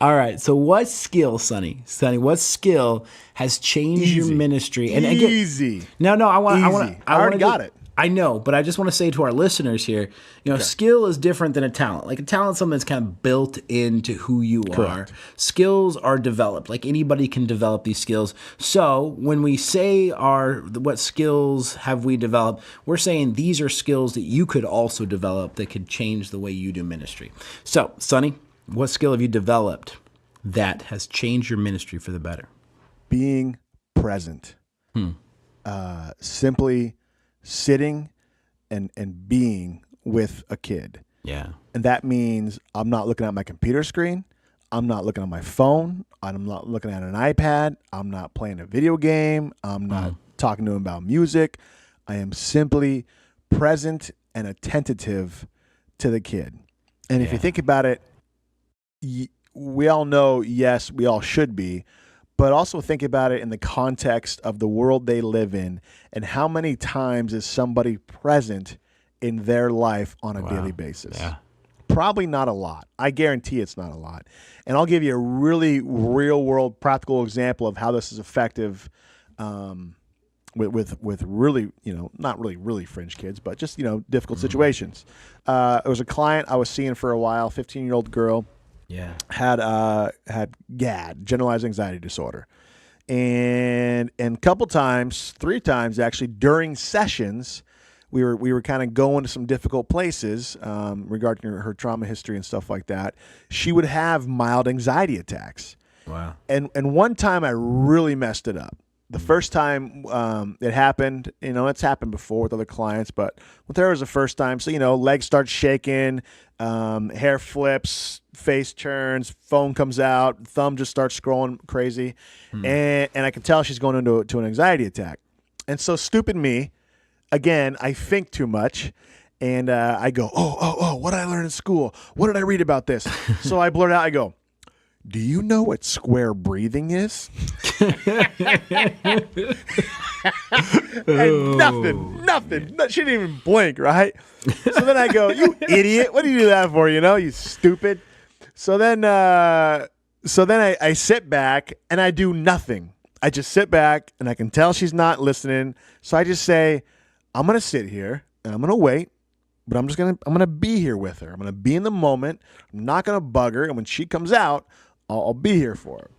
All right. So what skill, Sonny, what skill has changed your Easy. ministry? And Easy. No, I want. Easy. I already got it. I know, but I just want to say to our listeners here, skill is different than a talent. Like a talent is something that's kind of built into who you are. Skills are developed. Like anybody can develop these skills. So when we say what skills have we developed, we're saying these are skills that you could also develop that could change the way you do ministry. So, Sonny, what skill have you developed that has changed your ministry for the better? Being present. Simply sitting and being with a kid. Yeah. And that means I'm not looking at my computer screen. I'm not looking at my phone. I'm not looking at an iPad. I'm not playing a video game. I'm not talking to him about music. I am simply present and attentive to the kid. And if you think about it, we all know, yes, we all should be, but also think about it in the context of the world they live in and how many times is somebody present in their life on a daily basis. Yeah. Probably not a lot. I guarantee it's not a lot. And I'll give you a really real world practical example of how this is effective with really, not really fringe kids, but just, difficult situations. It was a client I was seeing for a while, 15-year-old girl. Yeah. Had GAD, generalized anxiety disorder. And couple times, 3 times actually, during sessions, we were kind of going to some difficult places regarding her trauma history and stuff like that. She would have mild anxiety attacks. Wow. And one time I really messed it up. The first time it happened, it's happened before with other clients, but with her it was the first time. So, legs start shaking, hair flips, face turns, phone comes out, thumb just starts scrolling crazy. And I can tell she's going into an anxiety attack. And so stupid me, again, I think too much. And I go, oh, what did I learn in school? What did I read about this? So I blurt out, I go, do you know what square breathing is? And nothing. She didn't even blink, right? So then I go, you idiot. What do you do that for, you stupid? So then I sit back and I do nothing. I just sit back and I can tell she's not listening. So I just say, I'm going to sit here and I'm going to wait. But I'm going to be here with her. I'm going to be in the moment. I'm not going to bug her. And when she comes out, I'll be here for her.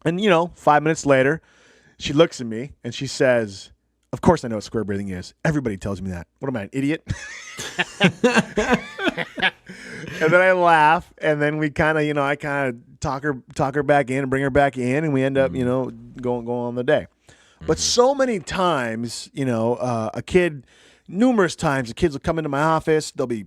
And, 5 minutes later, she looks at me and she says, Of course I know what square breathing is. Everybody tells me that. What am I, an idiot? And then I laugh, and then we kind of, I kind of talk her back in and bring her back in, and we end up, going on the day. But so many times, numerous times, the kids will come into my office. They'll be,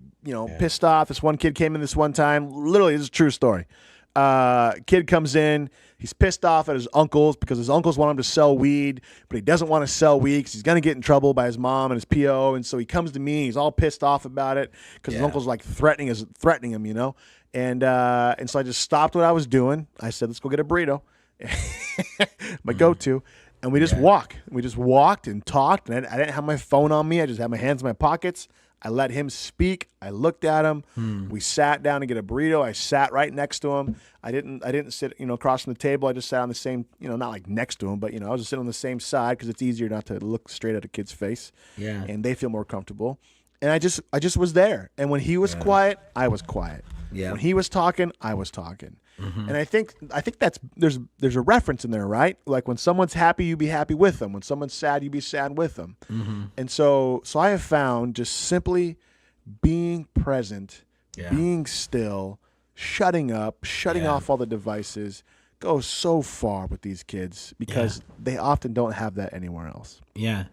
pissed off. This one kid came in this one time. Literally, this is a true story. Kid comes in. He's pissed off at his uncles because his uncles want him to sell weed, but he doesn't want to sell weed because he's going to get in trouble by his mom and his PO. And so he comes to me. He's all pissed off about it because his uncle's like threatening him, And so I just stopped what I was doing. I said, let's go get a burrito. My go-to. And we just walk. We just walked and talked. And I didn't have my phone on me. I just had my hands in my pockets. I let him speak. I looked at him. We sat down to get a burrito. I sat right next to him. I didn't sit, across from the table. I just sat on the same, not like next to him, but I was just sitting on the same side because it's easier not to look straight at a kid's face. Yeah. And they feel more comfortable. And I just was there. And when he was quiet, I was quiet. Yeah. When he was talking, I was talking. And I think that's there's a reference in there, right? Like when someone's happy, you be happy with them. When someone's sad, you be sad with them. And so I have found just simply being present, being still, shutting up, shutting off all the devices goes so far with these kids because they often don't have that anywhere else. Yeah.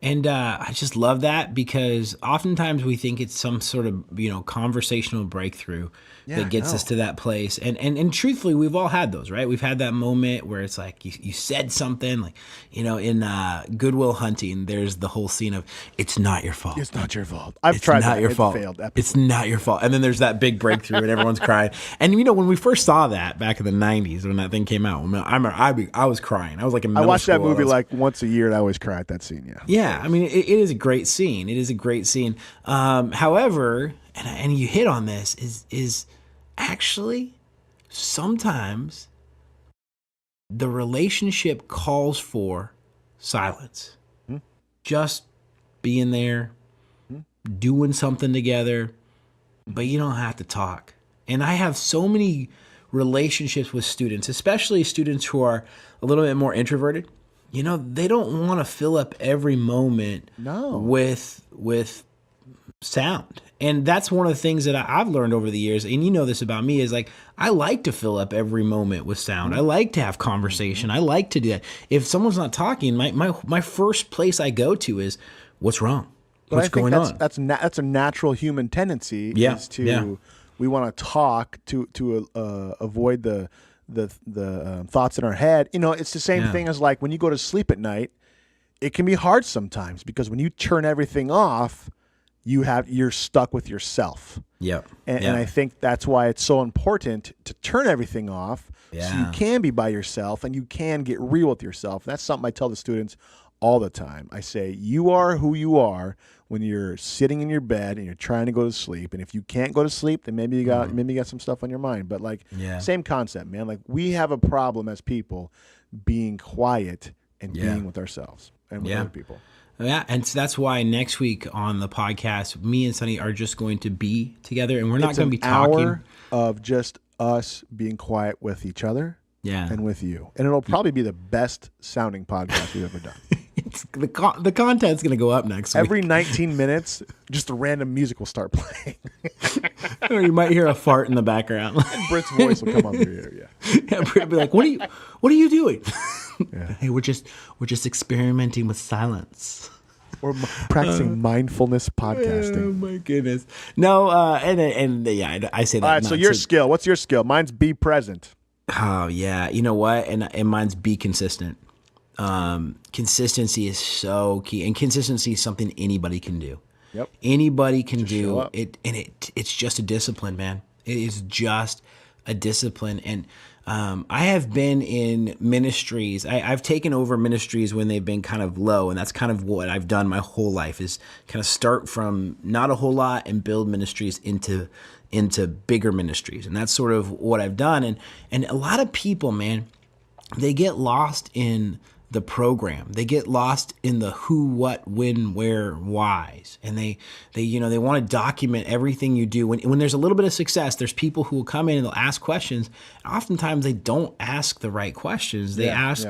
And I just love that because oftentimes we think it's some sort of, conversational breakthrough that gets us to that place. And truthfully, we've all had those, right? We've had that moment where it's like you said something like, in Good Will Hunting, there's the whole scene of, it's not your fault. It's not your fault. I've tried that. Your fault. Failed. It's not your fault. And then there's that big breakthrough and everyone's crying. And, when we first saw that back in the 90s when that thing came out, I remember I was crying. I was like in middle I watched school. That movie like once a year and I always cry at that scene, Yeah, I mean, it is a great scene. It is a great scene. However, and you hit on this, is actually sometimes the relationship calls for silence. Just being there, doing something together, but you don't have to talk. And I have so many relationships with students, especially students who are a little bit more introverted. They don't want to fill up every moment with sound. And that's one of the things that I've learned over the years, and this about me, is like, I like to fill up every moment with sound. I like to have conversation. I like to do that. If someone's not talking, my first place I go to is, what's wrong? What's going on? That's a natural human tendency we want to talk to avoid the thoughts in our head. It's the same thing as like when you go to sleep at night, it can be hard sometimes because when you turn everything off, you're stuck with yourself. And I think that's why it's so important to turn everything off so you can be by yourself and you can get real with yourself. That's something I tell the students all the time. I say, you are who you are when you're sitting in your bed and you're trying to go to sleep. And if you can't go to sleep, then maybe you got some stuff on your mind. But same concept, man. Like we have a problem as people being quiet and being with ourselves and with other people. Yeah, and so that's why next week on the podcast, me and Sonny are just going to be together, and we're not going to be talking. An hour of just us being quiet with each other and with you. And it'll probably be the best sounding podcast we've ever done. The content's going to go up next week. Every 19 minutes, just a random music will start playing. Or you might hear a fart in the background. And Britt's voice will come on through here, Yeah, Britt will be like, what are you doing? Hey, we're just experimenting with silence. Or practicing mindfulness podcasting. Oh my goodness! No, I say that. All right, so your skill. What's your skill? Mine's be present. Oh yeah, you know what? And mine's be consistent. Consistency is so key, and consistency is something anybody can do. Yep. Anybody can do it, and it's just a discipline, man. It is just a discipline, and I have been in ministries. I've taken over ministries when they've been kind of low, and that's kind of what I've done my whole life is kind of start from not a whole lot and build ministries into bigger ministries, and that's sort of what I've done. And a lot of people, man, they get lost in the program. They get lost in the who, what, when, where, whys. And they want to document everything you do. When there's a little bit of success, there's people who will come in and they'll ask questions. Oftentimes they don't ask the right questions. They ask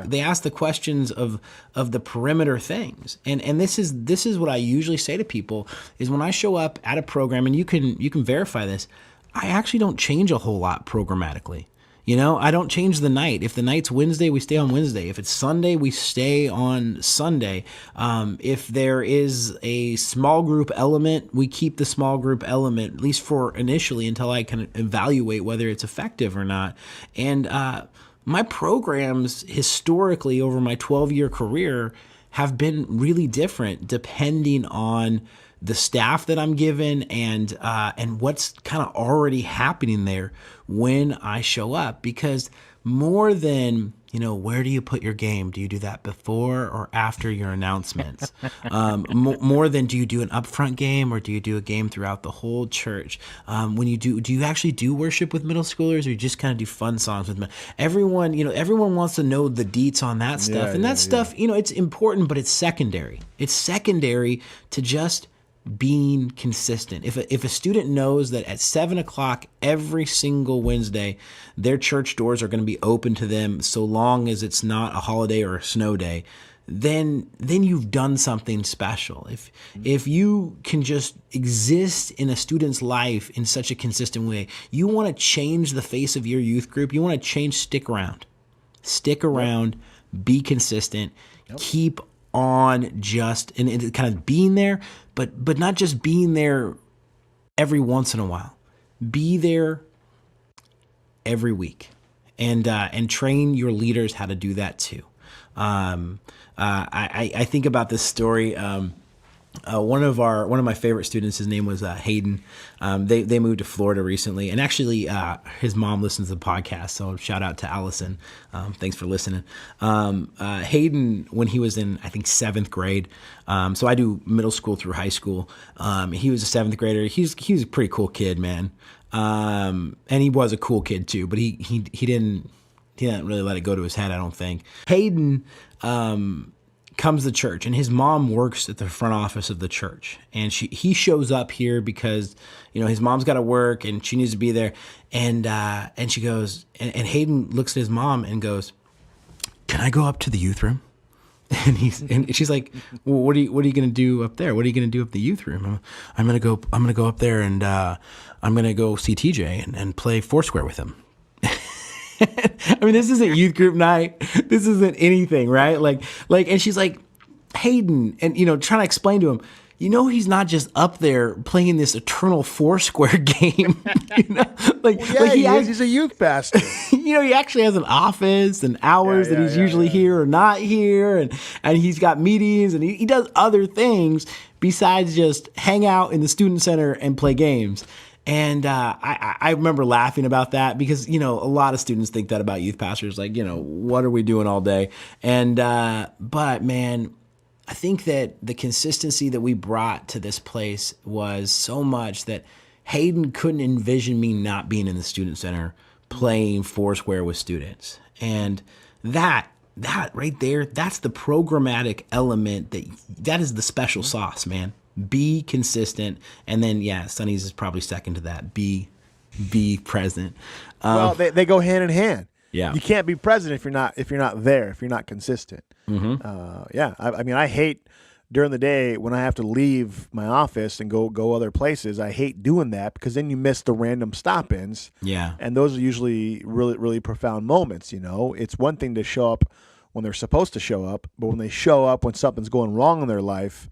the questions of the perimeter things. And this is what I usually say to people is when I show up at a program, and you can verify this, I actually don't change a whole lot programmatically. I don't change the night. If the night's Wednesday, we stay on Wednesday. If it's Sunday, we stay on Sunday. If there is a small group element, we keep the small group element, at least for initially, until I can evaluate whether it's effective or not. And my programs historically over my 12-year career have been really different depending on the staff that I'm given and what's kind of already happening there when I show up. Because more than, where do you put your game? Do you do that before or after your announcements? More than do you do an upfront game or do you do a game throughout the whole church? When you do you actually do worship with middle schoolers, or you just kind of do fun songs with them? Everyone wants to know the deets on that stuff. Stuff, it's important, but it's secondary. It's secondary to just being consistent. If a student knows that at 7:00 every single Wednesday, their church doors are going to be open to them, so long as it's not a holiday or a snow day, then you've done something special. If you can just exist in a student's life in such a consistent way, you want to change the face of your youth group. You want to change. Stick around, be consistent, keep on just and kind of being there, but not just being there every once in a while. Be there every week, and train your leaders how to do that too. I think about this story. One of my favorite students, his name was Hayden. They moved to Florida recently, and actually his mom listens to the podcast, so shout out to Allison. Thanks for listening. Hayden, when he was in, I think, 7th grade, so I do middle school through high school. He was a 7th grader. He was a pretty cool kid, man. And he was a cool kid too, but he didn't really let it go to his head, I don't think. Hayden comes to church, and his mom works at the front office of the church, and he shows up here because his mom's got to work and she needs to be there, and she goes, and Hayden looks at his mom and goes, "Can I go up to the youth room?" And she's like, "Well, what are you going to do up there? What are you going to do up the youth room?" I'm going to go up there and I'm going to go see TJ and play Foursquare with him. I mean, this isn't youth group night. This isn't anything, right? Like, and she's like, "Hayden," and trying to explain to him, he's not just up there playing this eternal Foursquare game. He's a youth pastor. He actually has an office and hours that he's usually here or not here, and he's got meetings and he does other things besides just hang out in the student center and play games. And I remember laughing about that because, a lot of students think that about youth pastors, like, what are we doing all day? And but man, I think that the consistency that we brought to this place was so much that Hayden couldn't envision me not being in the student center playing Foursquare with students. And that right there, that's the programmatic element that is the special sauce, man. Be consistent, and then Sonny's is probably second to that. Be present. Well, they go hand in hand. Yeah, you can't be present if you're not there, if you're not consistent. Mm-hmm. I mean, I hate during the day when I have to leave my office and go other places. I hate doing that because then you miss the random stop-ins. Yeah, and those are usually really, really profound moments. It's one thing to show up when they're supposed to show up, but when they show up when something's going wrong in their life,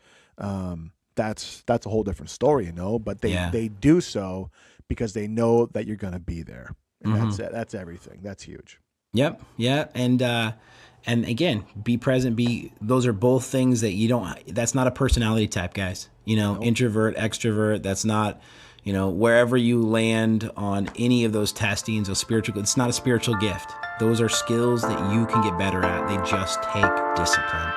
that's a whole different story, But they do so because they know that you're going to be there, and that's everything. That's huge. Yep. Yeah. And again, be present. Those are both things that that's not a personality type, guys. Nope. Introvert, extrovert. That's not, wherever you land on any of those testings of spiritual. It's not a spiritual gift. Those are skills that you can get better at. They just take discipline.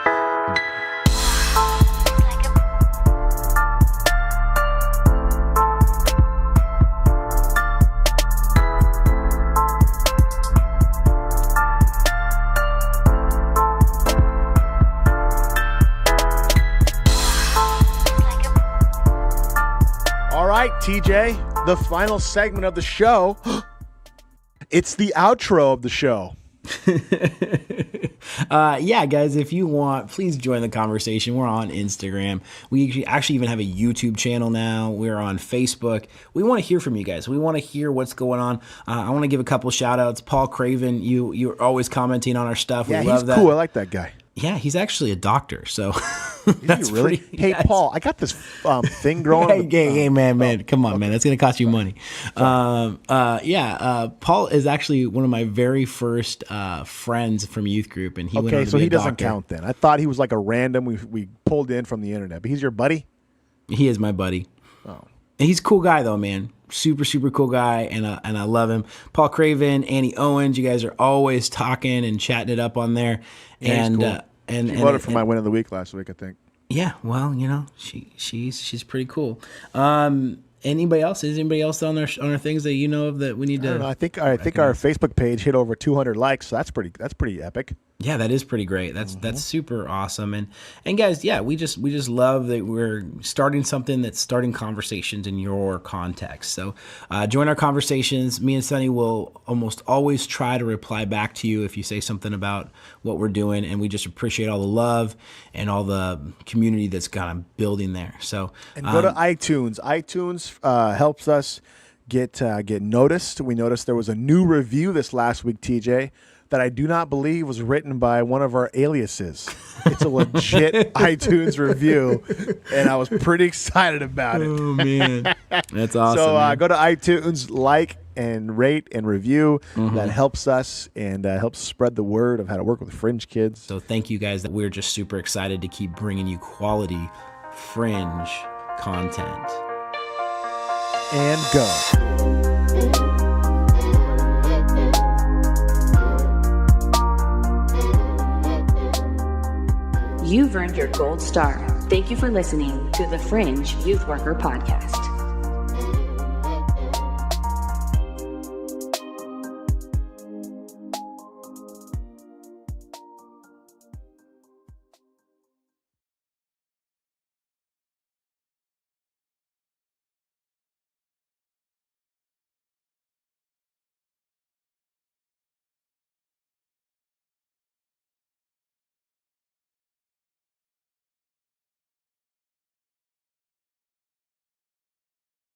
right, TJ, the final segment of the show. It's the outro of the show. Yeah, guys, if you want, please join the conversation. We're on Instagram. We actually even have a YouTube channel now. We're on Facebook. We want to hear from you guys. We want to hear what's going on. I want to give a couple shout outs. Paul Craven, you're always commenting on our stuff. Yeah, we love he's that. cool. I like that guy. Yeah, he's actually a doctor. So Is he really? Hey, Paul, I got this thing growing. Hey, man. Come on, man. That's going to cost you money. Paul is actually one of my very first friends from youth group. And he went on to so be he a doesn't doctor. count then. I thought he was like a random we pulled in from the internet. But he's your buddy? He is my buddy. Oh. And he's a cool guy, though, man. Super, super cool guy, and I love him. Paul Craven, Annie Owens, you guys are always talking and chatting it up on there. Yeah, and cool. She voted for my win of the week last week, I think. Yeah, well, she's pretty cool. Anybody else? Is anybody else on our things that you know of that we need to? I don't know. I think our Facebook page hit over 200 likes, so that's pretty epic. Yeah, that is pretty great. That's super awesome. And guys, yeah, we just love that we're starting something that's starting conversations in your context. So join our conversations. Me and Sonny will almost always try to reply back to you if you say something about what we're doing, and we just appreciate all the love and all the community that's kind of building there. So and go to iTunes. iTunes helps us get noticed. We noticed there was a new review this last week, TJ, that I do not believe was written by one of our aliases. It's a legit iTunes review, and I was pretty excited about it. Oh, man. That's awesome. So go to iTunes, like and rate and review. Mm-hmm. That helps us and helps spread the word of how to work with Fringe kids. So thank you guys. We're just super excited to keep bringing you quality Fringe content. And go. You've earned your gold star. Thank you for listening to the Fringe Youth Worker Podcast.